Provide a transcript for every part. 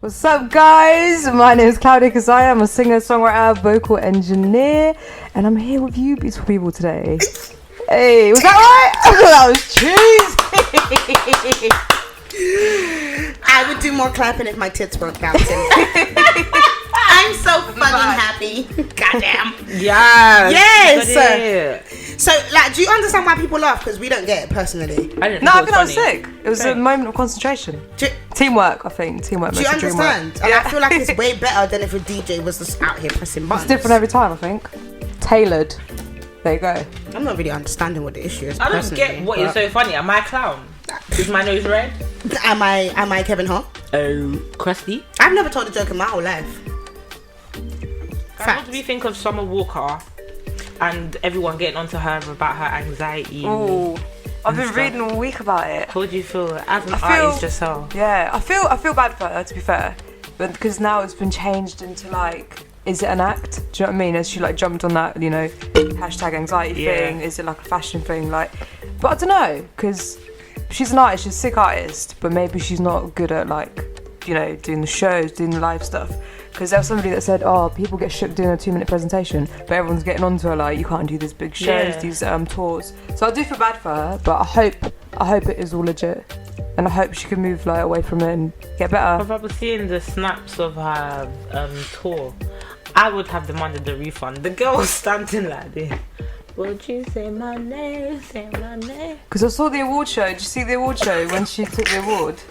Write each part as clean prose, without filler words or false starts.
What's up, guys? My name is Klaudia Kazaya. I'm a singer, songwriter, vocal engineer, and I'm here with you beautiful people today. Hey, was that right? That was cheesy. I would do more clapping if my tits weren't bouncing. I'm so fucking happy. Goddamn. Yes. So, like, do you understand why people laugh? Because we don't get it personally. I think I was sick. It was a moment of concentration. Teamwork, I think. Teamwork. Do you understand? And I feel like it's way better than if a DJ was just out here pressing buttons. It's different every time, I think. Tailored. There you go. I'm not really understanding what the issue is. I don't get what is so funny. Am I a clown? Is my nose red? Am I Kevin Hart? Oh, crusty. I've never told a joke in my whole life. What do we think of Summer Walker and everyone getting onto her about her anxiety? Oh, I've been reading all week about it. How do you feel as an artist yourself? Yeah, I feel bad for her, to be fair, but because now it's been changed into like, is it an act? Do you know what I mean? As she like jumped on that, hashtag anxiety thing. Is it like a fashion thing? Like, but I don't know, because she's an artist, she's a sick artist, but maybe she's not good at like, doing the shows, doing the live stuff. Because there was somebody that said, people get shook doing a 2-minute presentation, but everyone's getting onto her like, you can't do these big shows, these tours. So I do feel bad for her, but I hope it is all legit, and I hope she can move like away from it and get better. If I was seeing the snaps of her tour, I would have demanded the refund. The girl was standing like this. Would you say my name? Say my name. Because I saw the award show. Did you see the award show when she took the award?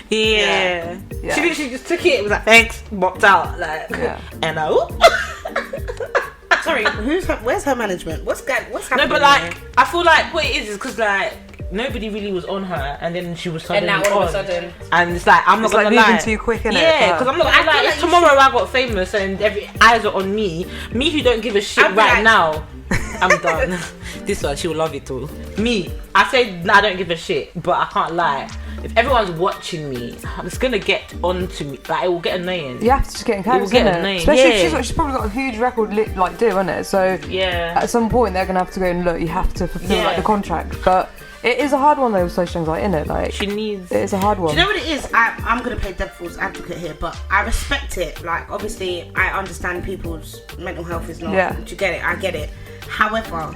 Yeah. She literally just took it. It was like, thanks, bopped out. Like, and sorry, where's her management? What's happening? No, but like, I feel like what it is because like nobody really was on her, and then she was suddenly and now all on. of a sudden, and it's like I'm not gonna moving lie. too quick, innit? Yeah, because I'm not gonna lie. If tomorrow I got famous and every eyes are on me who don't give a shit right now, I'm done. This one, she will love it too. Me, I say I don't give a shit, but I can't lie. If everyone's watching me, it's gonna get onto me. Like, it will get annoying. You have to just get in character, especially if she's probably got a huge record like do, isn't it? So at some point they're gonna have to go and look. You have to fulfill like the contract, but it is a hard one though with social anxiety, isn't it? Like it is a hard one. Do you know what it is? I'm gonna play devil's advocate here, but I respect it. Like, obviously, I understand people's mental health is not. Yeah. Do you get it? I get it. However,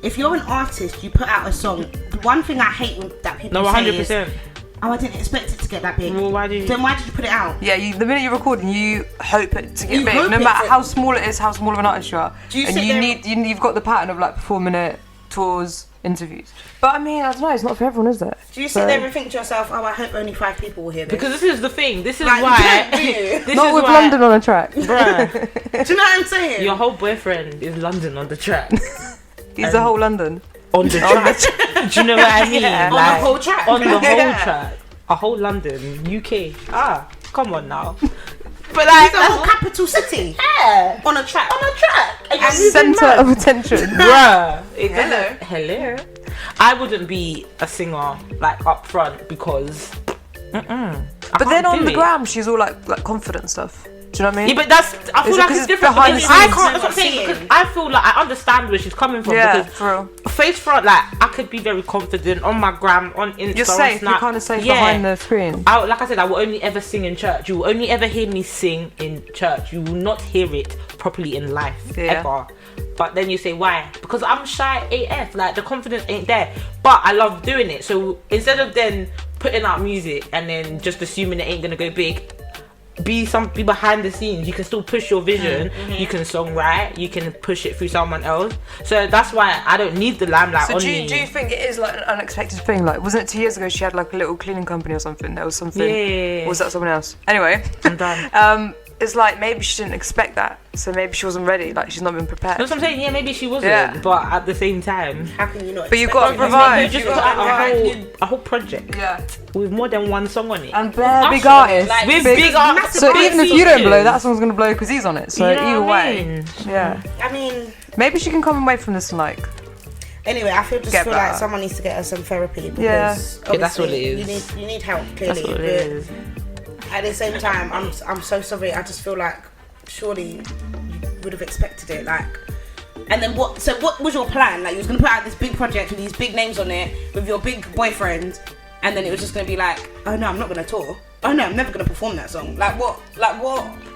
if you're an artist, you put out a song. The one thing I hate that people say 100%. is, I didn't expect it to get that big. Well, why did you put it out? Yeah, the minute you're recording, you hope it to get big, no matter how small it is, how small of an artist you are. You've got the pattern of like performing it, tours, interviews. But I mean, I don't know, it's not for everyone, is it? Do you sit there and think to yourself, I hope only 5 people will hear this? Because this is the thing. This is like, why. Not with London on a track. Bruh. Do you know what I'm saying? Your whole boyfriend is London on the track. He's the whole London. On the track. Do you know what I mean? Yeah. Like, on the whole track. On the whole track. A whole London, UK. Come on now. But like, it's a whole capital city. Yeah. On a track. And centre of attention. Bruh. Hello. I wouldn't be a singer like up front because But then on the gram, she's all like confident stuff. Do you know what I mean? Yeah, but I feel like it's different. Behind the scenes. I can't. That's what I'm saying. Because I feel like I understand where she's coming from. Yeah, because for real. Face front, like I could be very confident on my gram, on Insta, You're safe. on Snap. You're kind of safe behind the screen. Like I said, I will only ever sing in church. You will only ever hear me sing in church. You will not hear it properly in life ever. But then you say why? Because I'm shy AF. Like the confidence ain't there. But I love doing it. So instead of then putting out music and then just assuming it ain't gonna go big, be behind the scenes. You can still push your vision. You can songwrite. You can push it through someone else. So that's why I don't need the limelight on me. Do you think it is like an unexpected thing? Like, wasn't it 2 years ago she had like a little cleaning company or something? There was something. Yeah. Or was that someone else? Anyway, I'm done. It's like maybe she didn't expect that, so maybe she wasn't ready. Like she's not been prepared. That's what I'm saying. Yeah, maybe she wasn't, but at the same time, how can you not? But you've got to provide. You just got a whole project. Yeah. With more than one song on it. And bare big artists. Like, with big artists. So even if you don't blow, that song's gonna blow because he's on it. So you know either what I way, mean? yeah. I mean, maybe she can come away from this and like. Anyway, I feel like someone needs to get her some therapy because that's what it is. You need help clearly. That's what it is. At the same time, I'm so sorry. I just feel like surely you would have expected it, like. And then what? So what was your plan? Like, you was gonna put out this big project with these big names on it with your big boyfriend, and then it was just gonna be like, oh no, I'm not gonna tour. oh no, I'm never gonna perform that song. Like what?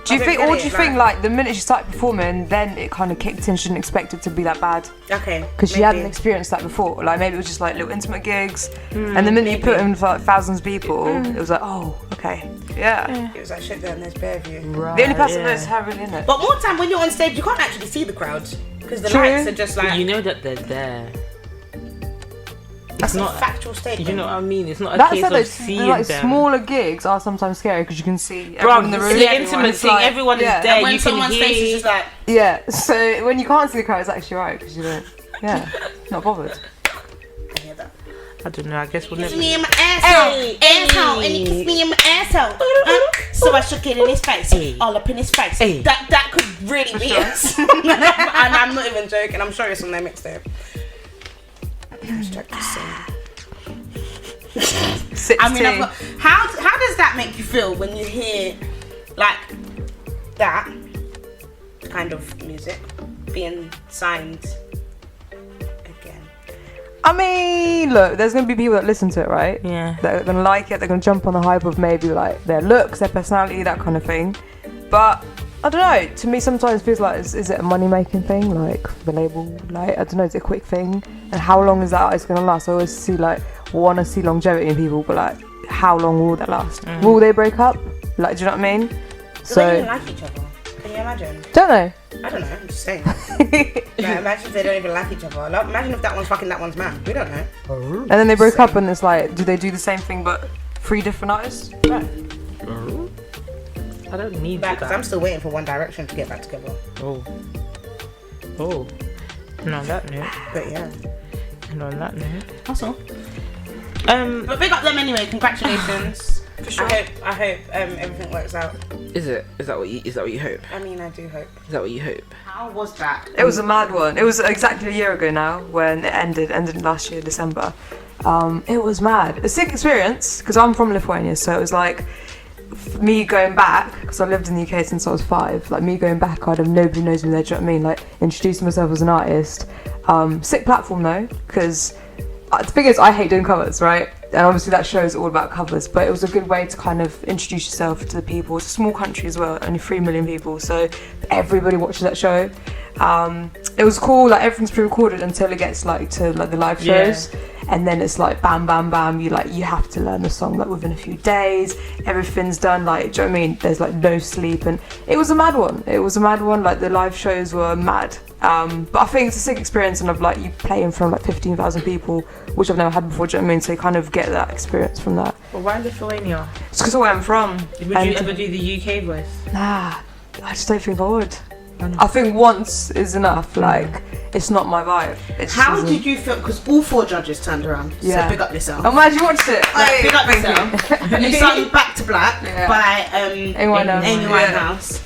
Do you think, or do you think like the minute she started performing, then it kind of kicked in? She didn't expect it to be that bad. Okay. Because she hadn't experienced that before. Like maybe it was just like little intimate gigs, and the minute you put in for like thousands of people, it was like, oh, okay, yeah. It was like shit. Then there's bare view. Right, the only person knows her really in it. But more time when you're on stage, you can't actually see the crowd because the True. lights are just like. But you know that they're there. That's not a factual statement. You know what I mean? It's not a That case said, of like, seeing like them. smaller gigs are sometimes scary because you can see everyone in the room. It's the intimacy. Like, everyone is there. And when You can someone's face is hear. just like. Yeah, so when you can't see the crowd, it's actually right because you don't. Yeah, not bothered. I hear that. I don't know. I guess we'll Kiss never. me in my asshole, asshole, and he kissed me in my asshole. So I shook it in his face, all up in his face. That could really be us. And I'm not even joking. I'm sure it's on their mixtape. Hashtag just saying. I mean, how does that make you feel when you hear like that kind of music being signed again? I mean, look, there's gonna be people that listen to it, right? Yeah. That are gonna like it. They're gonna jump on the hype of maybe like their looks, their personality, that kind of thing. But I don't know. To me, sometimes it feels like is it a money-making thing, like the label? Like I don't know, is it a quick thing? And how long is that artist gonna last? I always want to see longevity in people, but like, how long will that last? Will they break up? Like, do you know what I mean? Do they even like each other? Can you imagine? Don't know. I don't know. I'm just saying. Like, imagine if they don't even like each other. Like, imagine if that one's fucking that one's man. We don't know. And then they broke up, and it's like, do they do the same thing but 3 different artists? Right. I don't need Because that. I'm still waiting for One Direction to get back together. Oh. And on that note. But yeah. And on that note. That's all. But big up them anyway. Congratulations. For sure. I hope everything works out. Is that what you hope? I mean, I do hope. Is that what you hope? How was that? It was a mad one. It was exactly a year ago now when it ended last year, December. It was mad. A sick experience because I'm from Lithuania, so it was like me going back because I lived in the UK since I was 5. Like me going back, I'd have nobody knows me there. Do you know what I mean? Like introducing myself as an artist. Sick platform though, because the thing is, I hate doing covers, right? And obviously that show is all about covers, but it was a good way to kind of introduce yourself to the people. It's a small country as well, only 3 million people, so everybody watches that show. It was cool, like everything's pre-recorded until it gets like to like the live shows, and then it's like bam bam bam, you have to learn the song like within a few days, everything's done, like, do you know what I mean? There's like no sleep, and it was a mad one. Like the live shows were mad. But I think it's a sick experience, and of like you play in front of like 15,000 people, which I've never had before, do you know what I mean? So you kind of get that experience from that. Well, why Lithuania? It's because of where I'm from. Would you ever do the UK voice? Nah, I just don't think I would. I think once is enough. Like, it's not my vibe. How did you feel? Because all 4 judges turned around. Yeah. So big up yourself. I'm glad you watched it. Like, big up yourself. You sung Back to Black by Amy Winehouse.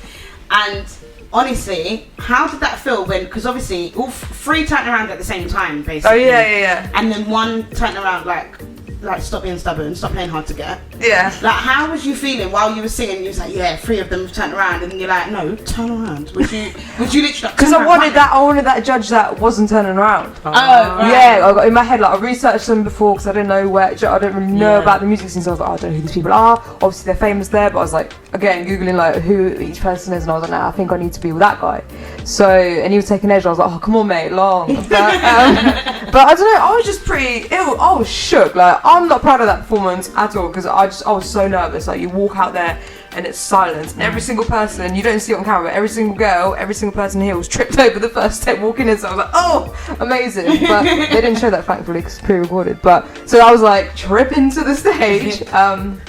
And honestly, how did that feel when? Because obviously all 3 turned around at the same time, basically. Oh yeah. And then one turned around like stop being stubborn, stop playing hard to get. Yeah. Like, how was you feeling while you were singing? You was like, yeah, 3 of them have turned around, and then you're like, no, turn around. Would you literally? Because I wanted that judge that wasn't turning around. Oh, right. Yeah, I got in my head, like I researched them before because I didn't know I don't really know about the music scene, so I was like, I don't know who these people are. Obviously they're famous there, but I was like, again, googling like who each person is, and I was like, nah, I think I need to be with that guy. So, and he was taking edge. I was like, oh, come on, mate, long. But I don't know. I was just pretty ill. I was shook. Like, I'm not proud of that performance at all because I was so nervous. Like, you walk out there and it's silence, and every single person, you don't see it on camera, but every single girl, every single person here was tripped over the first step walking in. So I was like, oh, amazing. But they didn't show that, thankfully, because it's pre-recorded. But so I was like tripping to the stage.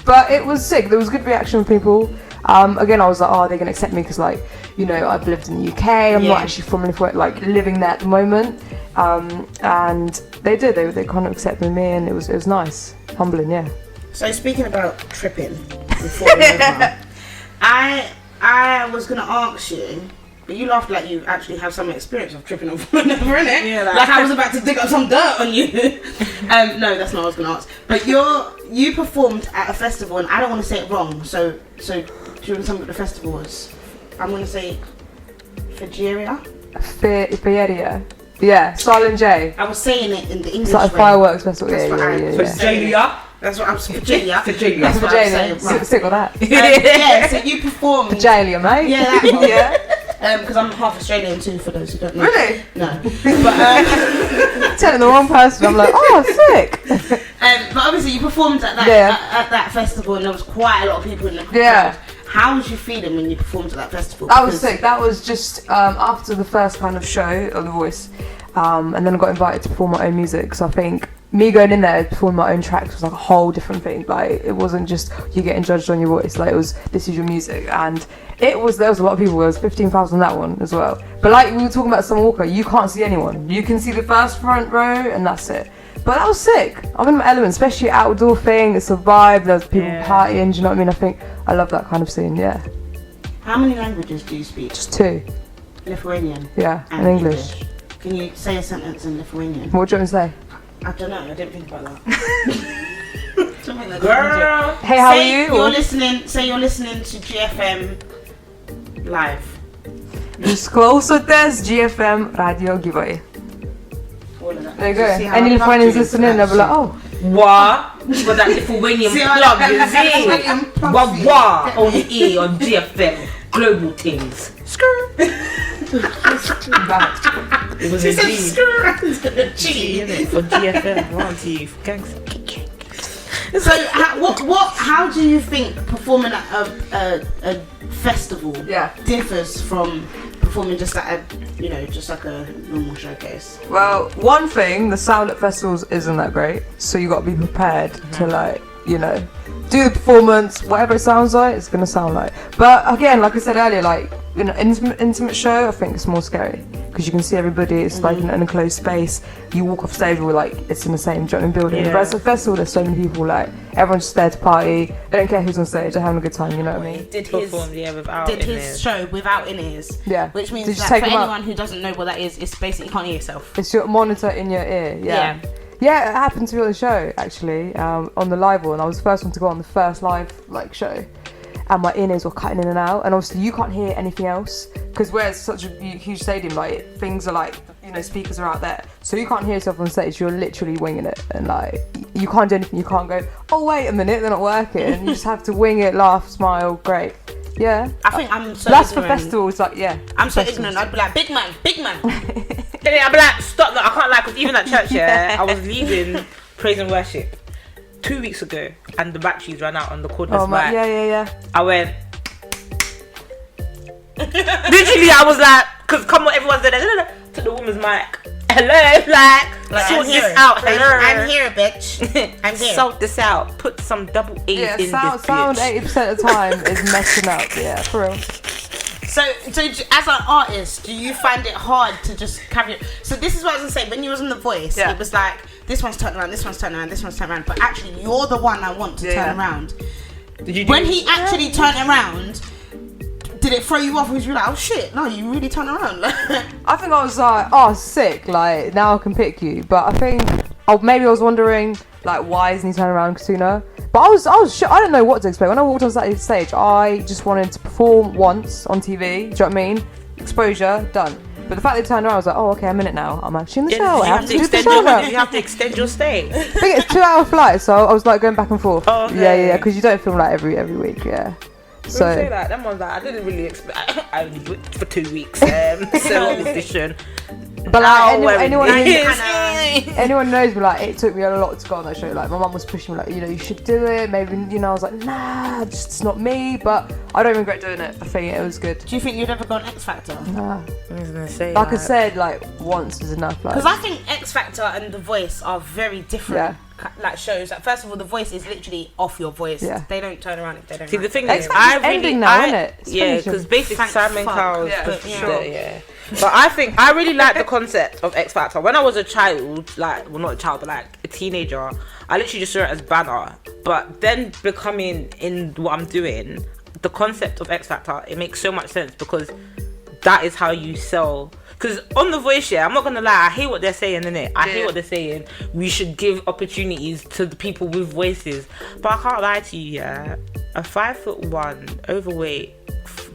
But it was sick. There was good reaction from people. Again, I was like, oh, they're gonna accept me because, like, you know, I've lived in the UK. I'm not actually from Lithuania, like living there at the moment. And they did. They kind of accepted me, and it was nice, humbling, yeah. So speaking about tripping, before we move on, I was gonna ask you, but you laughed like you actually have some experience of tripping over and over, innit? Yeah, like I was about to dig up some dirt on you. No, that's not what I was gonna ask. But you performed at a festival, and I don't want to say it wrong. So do you want to tell me what the festival was? I'm gonna say Fegeria. Fegeria. Yeah, Silent J. I was saying it in the English. It's like a way. fireworks festival. That's Yeah. So it's Jalia. That's what I'm saying. Virginia. That's what I'm saying. Virginia. Stick with that. Yeah, so you performed. Virginia, mate. Yeah, that one. Yeah. Because I'm half Australian too, for those who don't know. Really? No. But telling the wrong person. I'm like, oh, sick. but obviously you performed at that at that festival, and there was quite a lot of people in the crowd. Yeah. How was you feeling when you performed at that festival? That was sick. That was just after the first kind of show of The Voice, and then I got invited to perform my own music. So I think me going in there performing my own tracks was like a whole different thing. Like it wasn't just you getting judged on your voice. Like it was, this is your music, and there was a lot of people. There was 15,000 on that one as well. But like we were talking about Summer Walker, you can't see anyone. You can see the first front row, and that's it. But that was sick. I'm in my element, especially outdoor thing. It's a vibe. There's people partying. Do you know what I mean? I think I love that kind of scene. Yeah. How many languages do you speak? Just 2. Lithuanian. Yeah, and English. Can you say a sentence in Lithuanian? What do you want to say? I don't know. I didn't think about that. Girl. Hey, how are you? Say you're listening to GFM live. Just klausotes GFM Radio Giveaway. All of that. There you go. See how Any I'm Lithuanians puffy listening, they'll be like, oh. What? Got that Lithuanian plug, is it? What? On the E, on GFM. Global things. It was a G. For GFM, one T, gangster. So, how do you think performing at a festival differs from performing just at just like a normal showcase? Well, one thing, the sound at festivals isn't that great, so you got to be prepared to do the performance, whatever it sounds like, it's gonna sound like. But again, like I said earlier, like in an intimate show, I think it's more scary because you can see everybody. It's like in an enclosed space. You walk off stage, we're like it's in the same building. But at a festival, there's so many people. Like everyone's just there to party. They don't care who's on stage. They're having a good time. You know what I mean? Did his show without in-ears. Yeah. Which means that for anyone who doesn't know what that is, it's basically you can't hear yourself. It's your monitor in your ear. Yeah. Yeah, it happened to me on the show actually, on the live one. I was the first one to go on the first live show, and my in-ears were cutting in and out. And obviously you can't hear anything else because where it's such a huge stadium, like things are like speakers are out there, so you can't hear yourself on stage. You're literally winging it, and like you can't do anything. You can't go, oh wait a minute, they're not working. You just have to wing it, laugh, smile, great. Yeah. I think I'm so that's ignorant. For festivals, like I'm so ignorant. I'd be like, big man. I'd be like, stop that. I can't lie, because even at church, I was leading praise and worship 2 weeks ago, and the batteries ran out on the cordless mic. Yeah. I went. Literally, I was like, because come on, everyone's there. Took the woman's mic. Hello, like sort this out. Hello, I'm here, bitch. I'm here. Sort this out. Put some double A's in this bitch. Sound 80% of the time is messing up. Yeah, for real. So as an artist, do you find it hard to just carry it? So this is what I was gonna say. When you was on The Voice, it was like this one's turning around, this one's turning around, this one's turning around. But actually, you're the one I want to turn around. When he actually turned around, did it throw you off? Was you like, oh shit, no, you really turned around? I think I was like, oh, sick, like now I can pick you. But I think maybe I was wondering like, why isn't he turning around sooner? But I was sure, I don't know what to expect. When I walked on that stage, I just wanted to perform once on TV. Do you know what I mean? Exposure, done. But the fact they turned around, I was like, oh, okay, I'm in it now. I'm actually in the show. I have to do the show now. You have to extend your stay. I think it's 2-hour flight, so I was like going back and forth. Oh, okay. Yeah, because you don't film like every week, yeah. So say that. That one's like, I didn't really expect. I only booked for 2 weeks. So audition. But like anyone knows me, like it took me a lot to go on that show. Like my mum was pushing me, like you should do it. Maybe I was like, nah, it's not me. But I don't regret doing it. I think it was good. Do you think you'd ever go on X Factor? Nah. I was gonna say. Like I said, like once is enough. Because I think X Factor and The Voice are very different. Like shows. Like first of all, The Voice is literally off your voice. Yeah. They don't turn around if they don't. See, the thing is, I really ending now, isn't it? Yeah, because basically Simon Cowell's But I think I really like the concept of X Factor. When I was a child, not a child, but like a teenager, I literally just saw it as banner. But then becoming in what I'm doing, the concept of X Factor, it makes so much sense because that is how you sell. Because on The Voice, I'm not gonna lie, I hate what they're saying, innit? I hate what they're saying. We should give opportunities to the people with voices. But I can't lie to you, a 5'1" overweight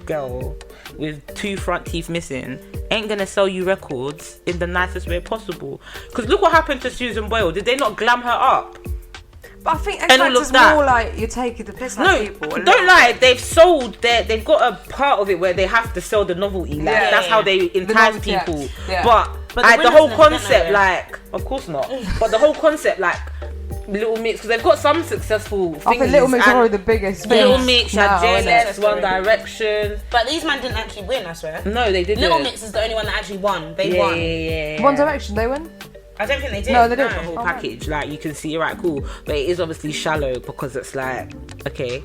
girl with 2 front teeth missing ain't gonna sell you records in the nicest way possible. Because look what happened to Susan Boyle. Did they not glam her up? But I think X and all Factor's of that. more like you're taking the piss out No, of people. don't lie. They've got a part of it where they have to sell the novelty. Like that's how they entice novelty people. act. Yeah. But the like, the winners whole never get concept, nowhere. like, of course not. But the whole concept, like, Little Mix, because they've got some successful things. I think Little Mix are probably the biggest. Little things Mix, now, had isn't it? JNX, One Direction. But these men didn't actually win, I swear. No, they didn't. Little Mix is the only one that actually won. They won. Yeah. One Direction, they win. I don't think they did. No, they The didn't. whole Oh, package, like, you can see, right, cool, but it is obviously shallow because it's like, okay,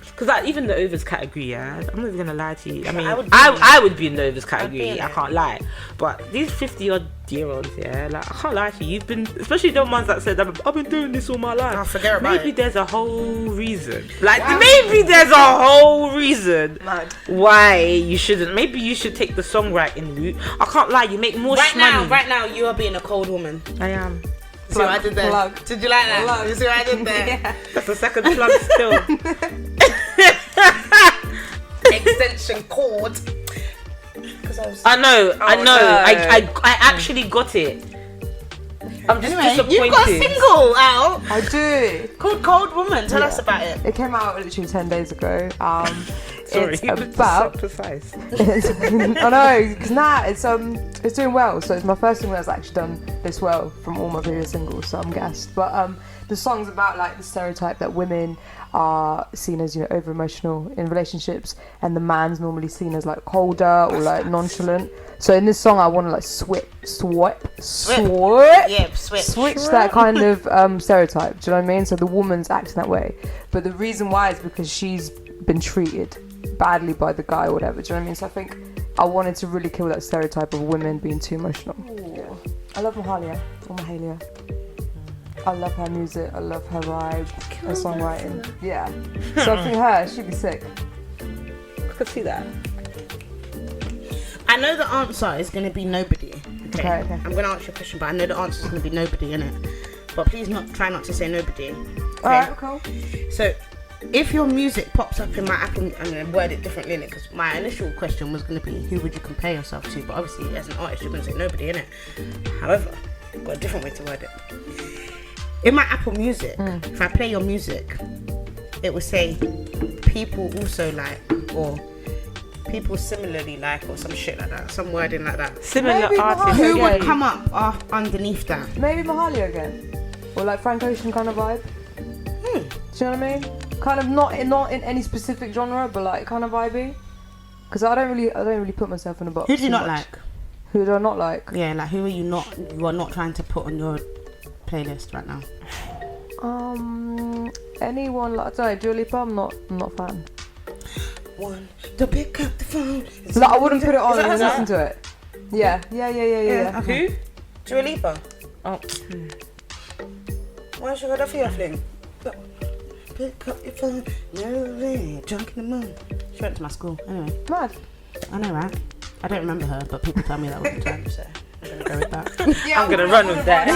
because like even the overs category, yeah, I'm not even gonna lie to you. I mean, I would be in the overs category. I can't lie, but these 50-odd-year-olds, yeah, like I can't lie to you. You've been, especially the ones that said I've been doing this all my life. Oh, forget about maybe it. there's a whole reason. Like maybe there's a whole reason why you shouldn't. Maybe you should take the songwriting route. I can't lie. You make more money. Right now, you are being a cold woman. I am. See what I did there? Plug. Did you like that? Plug. You see what I did there? Yeah. That's the second plug still. Extension cord. I know. no. I actually got it. I'm just Anyway, disappointed. you've got a single out I do. called Cold Woman. Tell us about it. It came out literally 10 days ago. Sorry, It's you were about. so precise. I know, because now it's doing well. So it's my first single that's actually done this well from all my previous singles. So I'm gassed. But the song's about like the stereotype that women are seen as, you know, over emotional in relationships, and the man's normally seen as like colder or like nonchalant. So in this song, I want to like switch that kind of stereotype. Do you know what I mean? So the woman's acting that way, but the reason why is because she's been treated badly by the guy or whatever. Do you know what I mean? So I think I wanted to really kill that stereotype of women being too emotional. Yeah. I love Mahalia. I love her music. I love her vibe, her songwriting. Yeah. So I think she'd be sick. I could see that. I know the answer is going to be nobody. Okay. I'm going to answer your question, but I know the answer is going to be nobody, innit? But please try not to say nobody. Okay? Alright, cool. So, if your music pops up in my app, I'm going to word it differently, innit? Because my initial question was going to be, who would you compare yourself to? But obviously, as an artist, you're going to say nobody, innit? However, I've got a different way to word it. In my Apple Music, if I play your music, it will say people also like, or people similarly like, or some shit like that, some wording like that. Similar Maybe artists. Who Yeah. would come up underneath that? Maybe Mahalia again, or like Frank Ocean kind of vibe. Do you know what I mean? Kind of not in any specific genre, but like kind of vibey. Because I don't really put myself in a box. Who do you too not much. like? Who do I not like? Yeah, like who are you are not trying to put on your playlist right now? Anyone like, I don't know, Dua Lipa, I'm not a fan. One to pick up the phone. Like, I wouldn't put it on Is that and her listen to it. Yeah. Okay. Who? Dua Lipa. Oh. Why should I feel a fling? Pick up your phone. No, drunk in the moon. She went to my school. Anyway. Mad. I know, right? I don't remember her, but people tell me that all the time, so I'm gonna go with that. Yeah, I'm gonna run with that.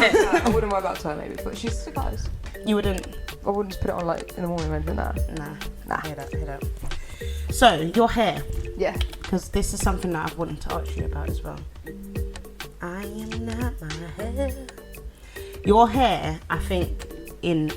I wouldn't worry about her maybe, but she's sick eyes. You wouldn't? I wouldn't just put it on like in the morning or anything. Nah. Nah. Hear that. So, your hair. Yeah. Because this is something that I've wanted to ask you about as well. I am not my hair. Your hair, I think, in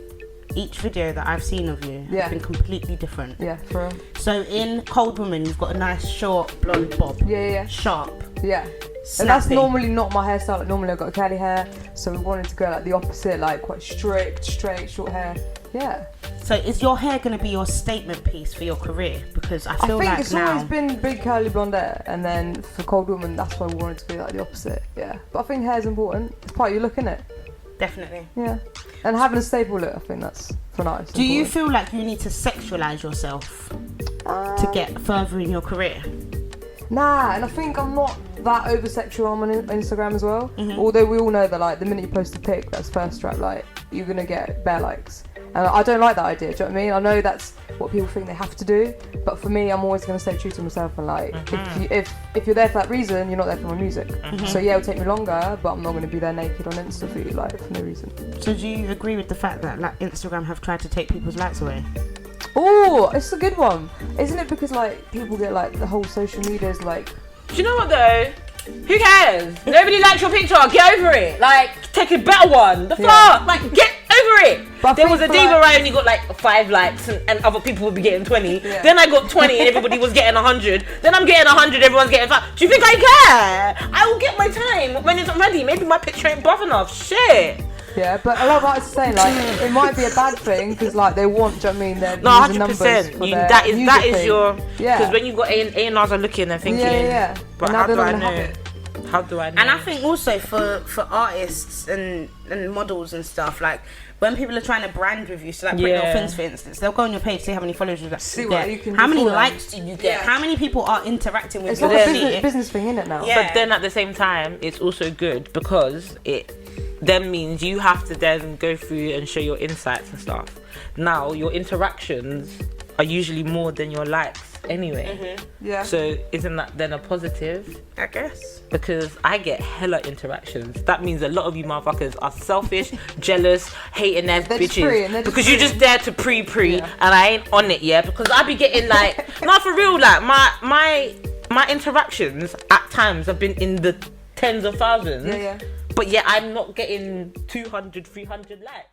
each video that I've seen of you, has been completely different. Yeah, for real. So in Cold Woman, you've got a nice short blonde bob. Yeah. Sharp. Yeah. Snappy. And that's normally not my hairstyle. Like, normally I've got curly hair, so we wanted to go like the opposite, like quite strict, straight, short hair. Yeah. So is your hair going to be your statement piece for your career? Because I feel think like it's now always been big curly blonde hair, and then for Cold Woman, that's why we wanted to be like the opposite. Yeah. But I think hair's important. It's part of your look, isn't it? definitely. Yeah. And having a stable look, I think that's for nice. Do you feel like you need to sexualize yourself to get further in your career? Nah, and I think I'm not that over sexual on Instagram as well. Although we all know that like the minute you post a pic that's first strap, like you're gonna get bare likes. And I don't like that idea, do you know what I mean? I know that's what people think they have to do, but for me, I'm always gonna stay true to myself and like if you're there for that reason, you're not there for my music. So yeah, it'll take me longer, but I'm not gonna be there naked on Insta for you, like for no reason. So do you agree with the fact that like Instagram have tried to take people's likes away? Oh, it's a good one. Isn't it because like people get like the whole social media is like... Do you know what though? Who cares? Nobody likes your picture. Get over it. Like, take a better one. The fuck? Like, get over it. But I There was think a for day like- where I only got like 5 likes and other people would be getting 20. Yeah. Then I got 20 and everybody was getting 100. Then I'm getting 100, everyone's getting 5. Do you think I care? I will get my time when it's ready. Maybe my picture ain't buff enough. Shit. Yeah, but a lot of artists are saying like it might be a bad thing because like they want, do you know what I mean, their No, user numbers 100%. for You, their that music is thing. your. Yeah. Because when you got A&Rs are looking and thinking. Yeah. But And now how they're do not I gonna have know? it. How do I know? And I think also for artists and models and stuff, like when people are trying to brand with you, so like Britney or Fins, for instance, they'll go on your page, see how many followers you See get, what you can how do many for them. likes do you get, Yeah. how many people are interacting with It's your like a shit. business thing, isn't it now? Yeah. But then at the same time, it's also good because it then means you have to then go through and show your insights and stuff. Now your interactions are usually more than your likes anyway. Yeah. So isn't that then a positive? I guess. Because I get hella interactions. That means a lot of you motherfuckers are selfish, jealous, hating ass They're just bitches. free and they're just Because you free. just there to pre Yeah. and I ain't on it yet. Because I be getting like, not for real, like my interactions at times have been in the tens of thousands. Yeah. But yet I'm not getting 200, 300 likes.